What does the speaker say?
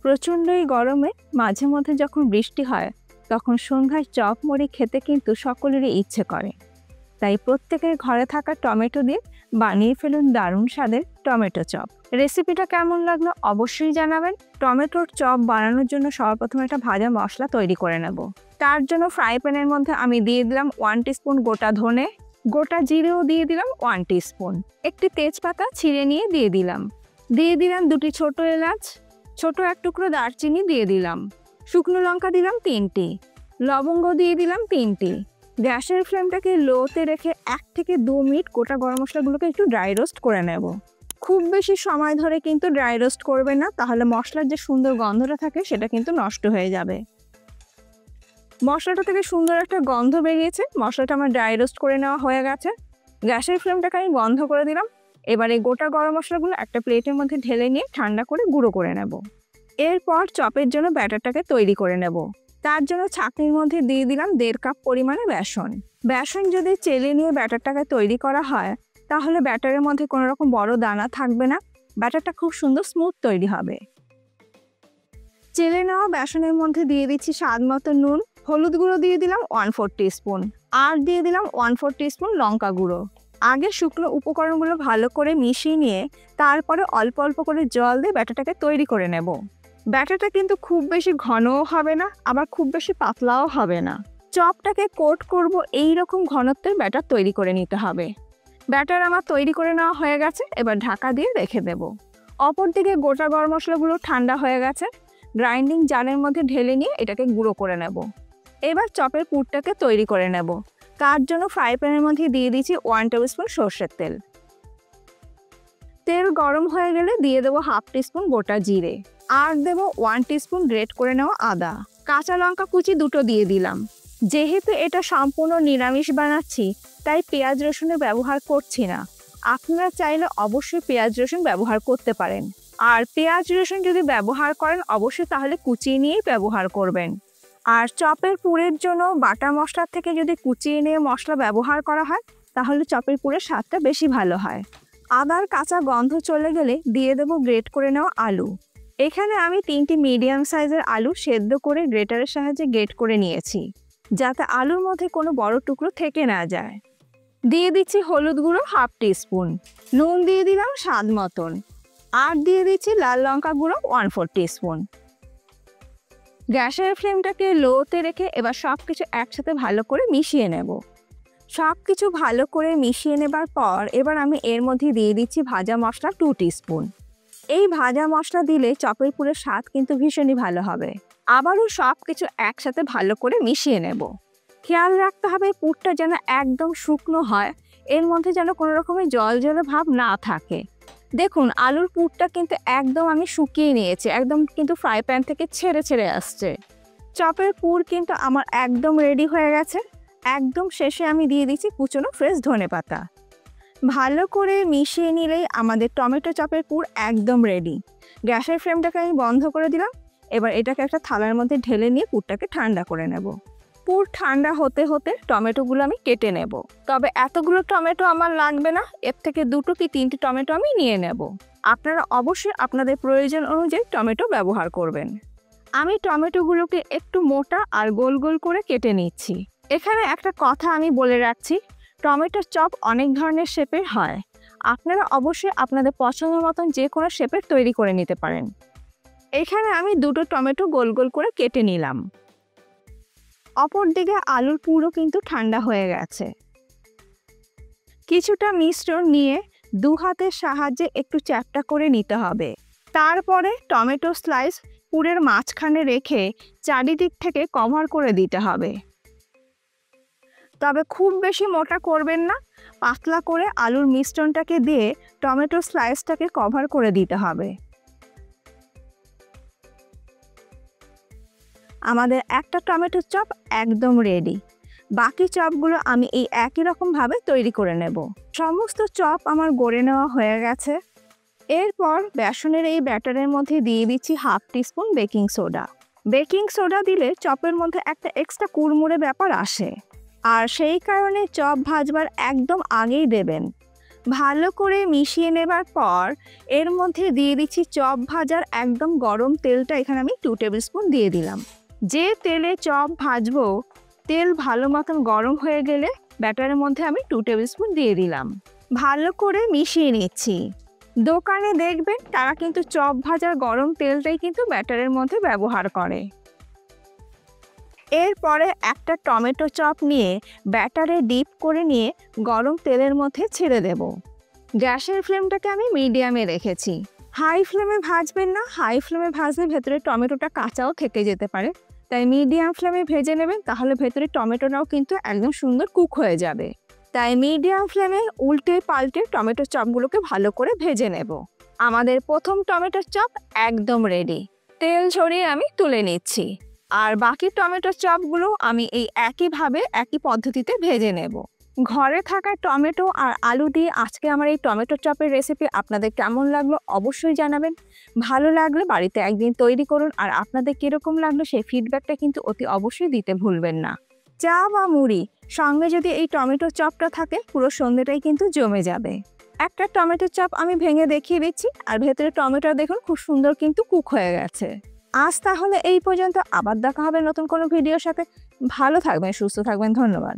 প্রচণ্ডই গরমে মাঝে মধ্যে যখন বৃষ্টি হয় তখন সন্ধ্যায় চপ মুড়ি খেতে কিন্তু সকলেরই ইচ্ছে করে। তাই প্রত্যেকের ঘরে থাকা টমেটো দিয়ে বানিয়ে ফেলুন দারুণ স্বাদের টমেটো চপ। রেসিপিটা কেমন লাগলো অবশ্যই জানাবেন। টমেটোর চপ বানানোর জন্য সর্বপ্রথমে একটা ভাজা মশলা তৈরি করে নেব। তার জন্য ফ্রাই প্যানের মধ্যে আমি দিয়ে দিলাম 1 টিস্পুন গোটা ধনে, গোটা জিরেও দিয়ে দিলাম 1 টিস্পুন, একটি তেজপাতা ছিঁড়ে নিয়ে দিয়ে দিলাম 2টি ছোট এলাচ, ছোট এক টুকরো দারচিনি দিয়ে দিলাম, শুকনো লঙ্কা দিলাম 3টি, লবঙ্গ দিয়ে দিলাম 3টি। গ্যাসের ফ্লেমটাকে লোতে রেখে 1 থেকে 2 মিনিট গোটা গরম মশলাগুলোকে একটু ড্রাই রোস্ট করে নেব। খুব বেশি সময় ধরে কিন্তু ড্রাই রোস্ট করবে না, তাহলে মশলার যে সুন্দর গন্ধটা থাকে সেটা কিন্তু নষ্ট হয়ে যাবে। মশলাটা থেকে সুন্দর একটা গন্ধ বেরিয়েছে, মশলাটা আমার ড্রাই রোস্ট করে নেওয়া হয়ে গেছে। গ্যাসের ফ্লেমটাকে আমি বন্ধ করে দিলাম। এবার এই গোটা গরম মশলাগুলো একটা প্লেটের মধ্যে ঢেলে নিয়ে ঠান্ডা করে গুঁড়ো করে নেব। এরপর চপের জন্য ব্যাটারটাকে তৈরি করে নেব। তার জন্য ছাঁকনির মধ্যে দিয়ে দিলাম 1.5 কাপ পরিমাণে বেসন। বেসন যদি চেলে নিয়ে ব্যাটারটাকে তৈরি করা হয় তাহলে ব্যাটারের মধ্যে কোনো রকম বড় দানা থাকবে না, ব্যাটারটা খুব সুন্দর স্মুথ তৈরি হবে। চেলে নেওয়া বেসনের মধ্যে দিয়ে দিচ্ছি স্বাদ মতো নুন, হলুদ গুঁড়ো দিয়ে দিলাম 1/4 টিস্পুন, আর দিয়ে দিলাম 1/4 টিস্পুন লঙ্কা গুঁড়ো। আগে শুকনো উপকরণগুলো ভালো করে মিশিয়ে নিয়ে তারপরে অল্প অল্প করে জল দিয়ে ব্যাটারটাকে তৈরি করে নেব। ব্যাটারটা কিন্তু খুব বেশি ঘনও হবে না, আবার খুব বেশি পাতলাও হবে না। চপটাকে কোট করব এই রকম ঘনত্বের ব্যাটার তৈরি করে নিতে হবে। ব্যাটার আমার তৈরি করে নেওয়া হয়ে গেছে, এবার ঢাকা দিয়ে রেখে দেব। অপরদিকে গোটা গরম মশলাগুলো ঠান্ডা হয়ে গেছে, গ্রাইন্ডিং জারের মধ্যে ঢেলে নিয়ে এটাকে গুঁড়ো করে নেব। এবার চপের পুরটাকে তৈরি করে নেব। তার জন্য ফ্রাই প্যানের মধ্যে দিয়ে দিচ্ছি 1 টেবিল স্পুন সরষের তেল। তেল গরম হয়ে গেলে দিয়ে দেবো 1/2 টিস্পুন গোটা জিরে, আর দেবো 1 টিস্পুন গ্রেট করে নেওয়া আদা, কাঁচা লঙ্কা কুচি 2টো দিয়ে দিলাম। যেহেতু এটা সম্পূর্ণ নিরামিষ বানাচ্ছি তাই পেঁয়াজ রসুনের ব্যবহার করছি না। আপনারা চাইলে অবশ্যই পেঁয়াজ রসুন ব্যবহার করতে পারেন, আর পেঁয়াজ রসুন যদি ব্যবহার করেন অবশ্যই তাহলে কুচিয়ে নিয়েই ব্যবহার করবেন। আর চপের পুরের জন্য বাটা মশলার থেকে যদি কুচিয়ে নিয়ে মশলা ব্যবহার করা হয় তাহলে চপের পুরের স্বাদটা বেশি ভালো হয়। আদার কাঁচা গন্ধ চলে গেলে দিয়ে দেবো গ্রেট করে নেওয়া আলু। এখানে আমি 3টি মিডিয়াম সাইজের আলু সেদ্ধ করে গ্রেটারের সাহায্যে গ্রেট করে নিয়েছি, যাতে আলুর মধ্যে কোনো বড় টুকরো থেকে না যায়। দিয়ে দিচ্ছি হলুদ গুঁড়ো 1/2 টিস্পুন, নুন দিয়ে দিলাম স্বাদ মতন, আর দিয়ে দিচ্ছি লাল লঙ্কা গুঁড়ো 1/4 টিস্পুন। গ্যাসের ফ্লেমটাকে লোতে রেখে এবার সব কিছু একসাথে ভালো করে মিশিয়ে নেব। সব কিছু ভালো করে মিশিয়ে নেবার পর এবার আমি এর মধ্যে দিয়ে দিচ্ছি ভাজা মশলা 2 টিস্পুন। এই ভাজা মশলা দিলে চপের পুরের স্বাদ কিন্তু ভীষণই ভালো হবে। আবারও সব কিছু একসাথে ভালো করে মিশিয়ে নেব। খেয়াল রাখতে হবে পুরটা যেন একদম শুকনো হয়, এর মধ্যে যেন কোনো রকমের জল ভাব না থাকে। দেখুন আলুর পুরটা কিন্তু একদম আমি শুকিয়ে নিয়েছি, একদম কিন্তু ফ্রাই প্যান থেকে ছেড়ে আসছে। চপের পুর কিন্তু আমার একদম রেডি হয়ে গেছে। একদম শেষে আমি দিয়ে দিচ্ছি কুচনো ফ্রেশ ধনেপাতা। ভালো করে মিশিয়ে নিলেই আমাদের টমেটো চপের পুর একদম রেডি। গ্যাসের ফ্লেমটাকে আমি বন্ধ করে দিলাম। এবার এটাকে একটা থালার মধ্যে ঢেলে নিয়ে পুরটাকে ঠান্ডা করে নেব। পুর ঠান্ডা হতে হতে টমেটোগুলো আমি কেটে নেব। তবে এতগুলো টমেটো আমার লাগবে না, এর থেকে 2টো কি 3টি টমেটো আমি নিয়ে নেব। আপনারা অবশ্যই আপনাদের প্রয়োজন অনুযায়ী টমেটো ব্যবহার করবেন। আমি টমেটোগুলোকে একটু মোটা আর গোল গোল করে কেটে নিচ্ছি। এখানে একটা কথা আমি বলে রাখছি, টমেটোর চপ অনেক ধরনের শেপের হয়। আপনারা অবশ্যই আপনাদের পছন্দ মতন যে কোনো শেপের তৈরি করে নিতে পারেন। এখানে আমি 2টো টমেটো গোল গোল করে কেটে নিলাম। অপরদিকে আলুর পুরও কিন্তু ঠান্ডা হয়ে গেছে। কিছুটা মিশ্রণ নিয়ে 2 হাতের সাহায্যে একটু চ্যাপ্টা করে নিতে হবে। তারপরে টমেটো স্লাইস পুরের মাঝখানে রেখে চারিদিক থেকে কভার করে দিতে হবে। তবে খুব বেশি মোটা করবেন না, পাতলা করে আলুর মিশ্রণটাকে দিয়ে টমেটো স্লাইসটাকে কভার করে দিতে হবে। আমাদের একটা টমেটো চপ একদম রেডি। বাকি চপগুলো আমি এই একই রকমভাবে তৈরি করে নেব। সমস্ত চপ আমার গড়ে নেওয়া হয়ে গেছে। এরপর বেসনের এই ব্যাটারের মধ্যে দিয়ে দিচ্ছি 1/2 teaspoon baking soda. Baking soda দিলে চপের মধ্যে একটা এক্সট্রা কুড়মুড়ে ব্যাপার আসে, আর সেই কারণে চপ ভাজবার একদম আগেই দেবেন। ভালো করে মিশিয়ে নেবার পর এর মধ্যে দিয়ে দিচ্ছি চপ ভাজার একদম গরম তেলটা। এখানে আমি 2 টেবিল স্পুন দিয়ে দিলাম। যে তেলে চপ ভাজবো, তেল ভালো মতন গরম হয়ে গেলে ব্যাটারের মধ্যে আমি 2 টেবিল স্পুন দিয়ে দিলাম। ভালো করে মিশিয়ে নিচ্ছি। দোকানে দেখবেন তারা কিন্তু চপ ভাজার গরম তেলটাই কিন্তু ব্যাটারের মধ্যে ব্যবহার করে। এরপরে একটা টমেটো চপ নিয়ে ব্যাটারে ডিপ করে নিয়ে গরম তেলের মধ্যে ছেড়ে দেব। গ্যাসের ফ্লেমটাকে আমি মিডিয়ামে রেখেছি। হাই ফ্লেমে ভাজবেন না, হাই ফ্লেমে ভাজলে ভেতরে টমেটোটা কাঁচাও থেকে যেতে পারে। তাই মিডিয়াম ফ্লেমে ভেজে নেবেন, তাহলে ভেতরে টমেটোটাও কিন্তু একদম সুন্দর কুক হয়ে যাবে। তাই মিডিয়াম ফ্লেমে উল্টে পাল্টে টমেটো চপগুলোকে ভালো করে ভেজে নেব। আমাদের প্রথম টমেটোর চপ একদম রেডি। তেল ঝরিয়ে আমি তুলে নিচ্ছি। আর বাকি টমেটো চপগুলো আমি এই একইভাবে একই পদ্ধতিতে ভেজে নেব। ঘরে থাকা টমেটো আর আলু দিয়ে আজকে আমার এই টমেটো চপের রেসিপি আপনাদের কেমন লাগলো অবশ্যই জানাবেন। ভালো লাগলে বাড়িতে একদিন তৈরি করুন, আর আপনাদের কীরকম লাগলো সেই ফিডব্যাকটা কিন্তু অতি অবশ্যই দিতে ভুলবেন না। চা বা মুড়ি সঙ্গে যদি এই টমেটো চপটা থাকে, পুরো সন্ধ্যেটাই কিন্তু জমে যাবে। একটা টমেটো চপ আমি ভেঙে দেখিয়ে দিচ্ছি, আর ভেতরে টমেটো দেখুন খুব সুন্দর কিন্তু কুক হয়ে গেছে। আজ তাহলে এই পর্যন্ত, আবার দেখা হবে নতুন কোনো ভিডিওর সাথে। ভালো থাকবেন, সুস্থ থাকবেন, ধন্যবাদ।